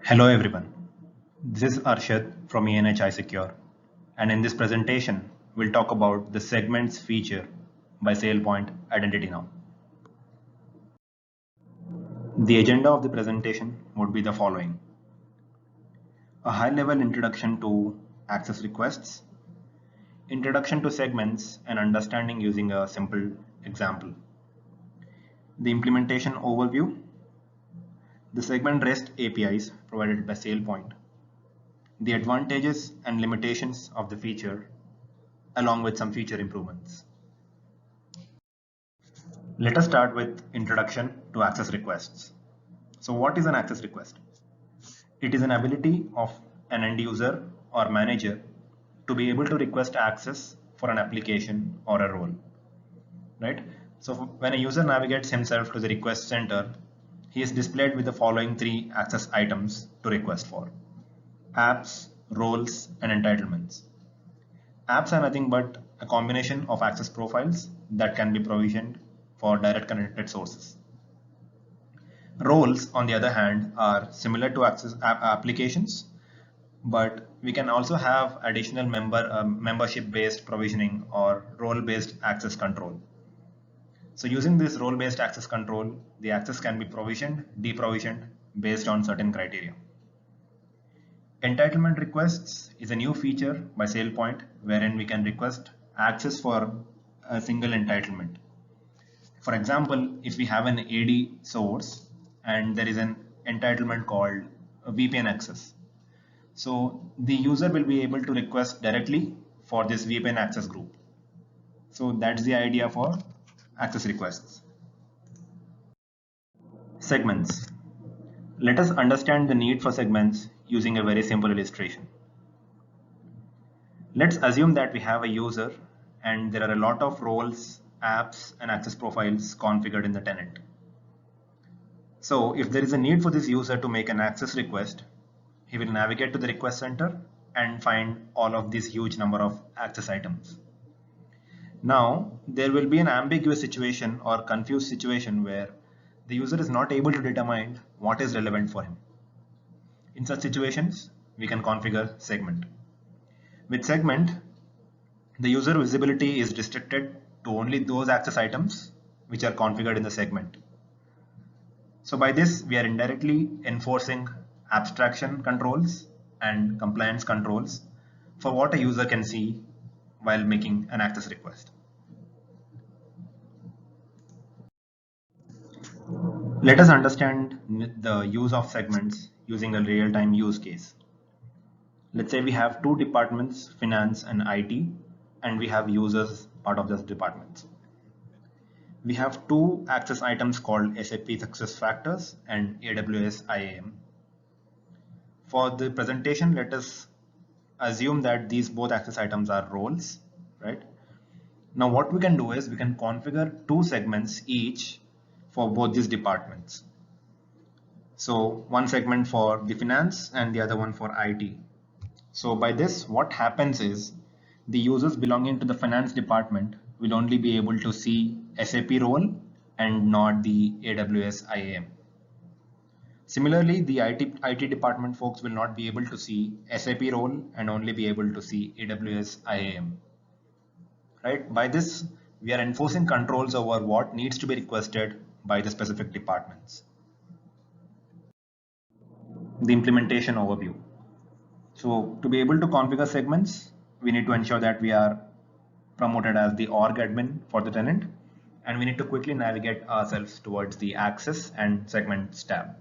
Hello everyone, this is Arshad from ENHI Secure, and in this presentation we'll talk about the segments feature by SailPoint Identity Now. The agenda of the presentation would be the following: a high-level introduction to access requests, introduction to segments and understanding using a simple example, the implementation overview, the segment REST APIs provided by SailPoint, the advantages and limitations of the feature, along with some feature improvements. Let us start with introduction to access requests. So what is an access request? It is an ability of an end user or manager to be able to request access for an application or a role, right? So when a user navigates himself to the request center, he is displayed with the following three access items to request for: apps, roles, and entitlements. Apps are nothing but a combination of access profiles that can be provisioned for direct connected sources. Roles, on the other hand, are similar to access applications, but we can also have additional membership-based provisioning or role-based access control. So using this role-based access control, the access can be provisioned, deprovisioned based on certain criteria. Entitlement requests is a new feature by SailPoint wherein we can request access for a single entitlement. For example, if we have an AD source and there is an entitlement called VPN access, so the user will be able to request directly for this VPN access group. So that's the idea for access requests. Segments. Let us understand the need for segments using a very simple illustration. Let's assume that we have a user and there are a lot of roles, apps, and access profiles configured in the tenant. So if there is a need for this user to make an access request, he will navigate to the request center and find all of these huge number of access items. Now, there will be an ambiguous situation or confused situation where the user is not able to determine what is relevant for him. In such situations, we can configure segment. With segment, the user visibility is restricted to only those access items which are configured in the segment. So by this, we are indirectly enforcing abstraction controls and compliance controls for what a user can see while making an access request. Let us understand the use of segments using a real-time use case. Let's say we have two departments, finance and IT, and we have users part of those departments. We have two access items called SAP SuccessFactors and AWS IAM. For the presentation, let us assume that these both access items are roles, right? Now what we can do is we can configure two segments each for both these departments. So one segment for the finance and the other one for IT. So by this, what happens is the users belonging to the finance department will only be able to see SAP role and not the AWS IAM. Similarly, the IT department folks will not be able to see SAP role and only be able to see AWS IAM. Right? By this, we are enforcing controls over what needs to be requested by the specific departments. The implementation overview. So to be able to configure segments, we need to ensure that we are promoted as the org admin for the tenant, and we need to quickly navigate ourselves towards the access and segments tab.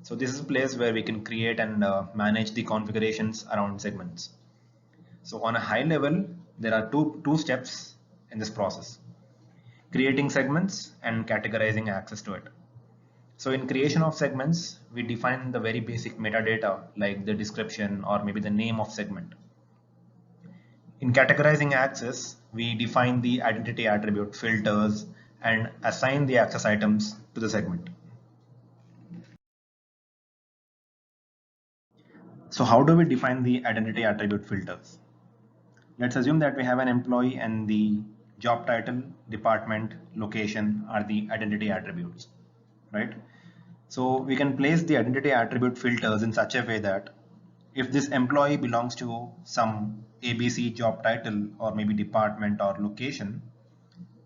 So this is a place where we can create and manage the configurations around segments. So on a high level, there are two steps in this process: creating segments and categorizing access to it. So in creation of segments, we define the very basic metadata like the description or maybe the name of segment. In categorizing access, we define the identity attribute filters and assign the access items to the segment. So how do we define the identity attribute filters? Let's assume that we have an employee and the job title, department, location are the identity attributes, right? So we can place the identity attribute filters in such a way that if this employee belongs to some ABC job title or maybe department or location,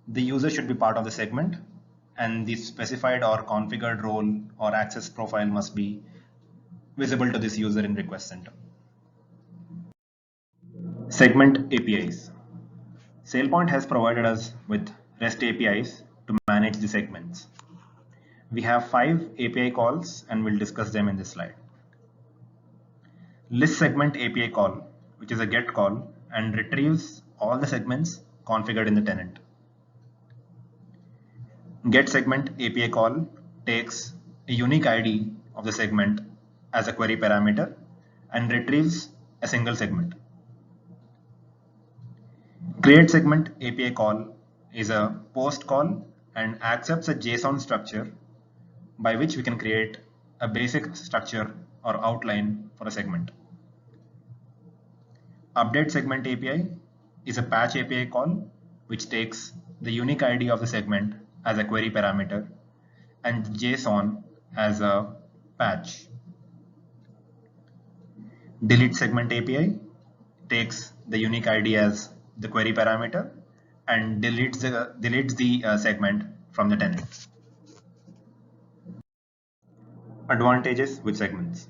the user should be part of the segment and the specified or configured role or access profile must be visible to this user in Request Center. Segment APIs. SailPoint has provided us with REST APIs to manage the segments. We have 5 API calls and we'll discuss them in this slide. List segment API call, which is a GET call and retrieves all the segments configured in the tenant. Get segment API call takes a unique ID of the segment as a query parameter and retrieves a single segment. Create segment API call is a post call and accepts a JSON structure by which we can create a basic structure or outline for a segment. Update segment API is a patch API call which takes the unique ID of the segment as a query parameter and JSON as a patch. Delete segment API takes the unique ID as the query parameter and deletes the segment from the tenant. Advantages with segments.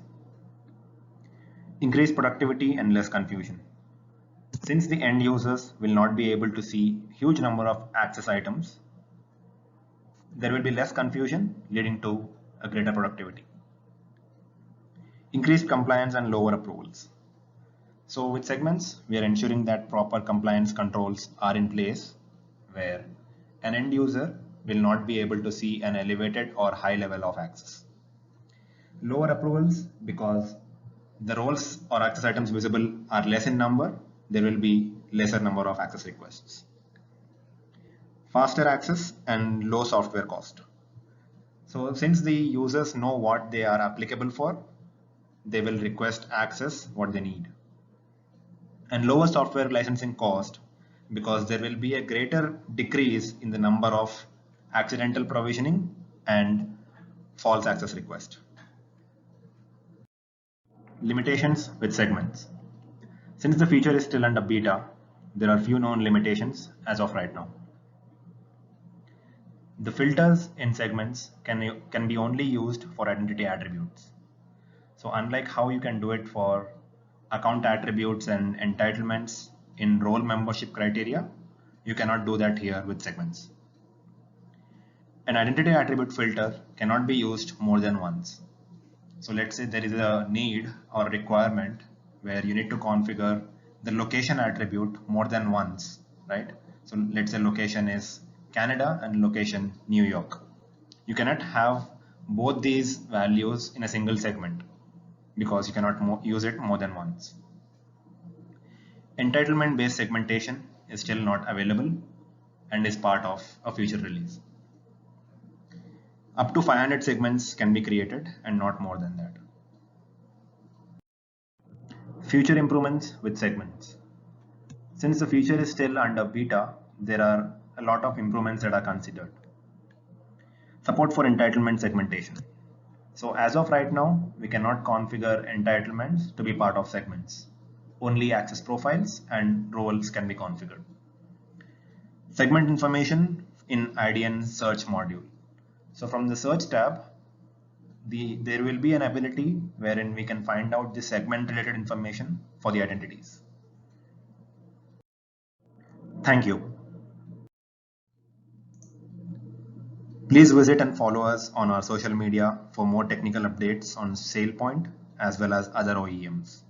Increase productivity and less confusion. Since the end users will not be able to see huge number of access items, there will be less confusion leading to a greater productivity. Increased compliance and lower approvals. So with segments, we are ensuring that proper compliance controls are in place where an end user will not be able to see an elevated or high level of access. Lower approvals because the roles or access items visible are less in number, there will be lesser number of access requests. Faster access and low software cost. So since the users know what they are applicable for, they will request access what they need. And lower software licensing cost because there will be a greater decrease in the number of accidental provisioning and false access request. Limitations with segments. Since the feature is still under beta, there are few known limitations as of right now. The filters in segments can be only used for identity attributes. So unlike how you can do it for account attributes and entitlements in role membership criteria, you cannot do that here with segments. An identity attribute filter cannot be used more than once. So let's say there is a need or requirement where you need to configure the location attribute more than once, right? So let's say location is Canada and location New York. You cannot have both these values in a single segment because you cannot use it more than once. Entitlement based segmentation is still not available and is part of a future release. Up to 500 segments can be created and not more than that. Future improvements with segments. Since the feature is still under beta, there are a lot of improvements that are considered. Support for entitlement segmentation. So as of right now, we cannot configure entitlements to be part of segments. Only access profiles and roles can be configured. Segment information in IDN search module. So from the search tab, there will be an ability wherein we can find out the segment related information for the identities. Thank you. Please visit and follow us on our social media for more technical updates on SailPoint as well as other OEMs.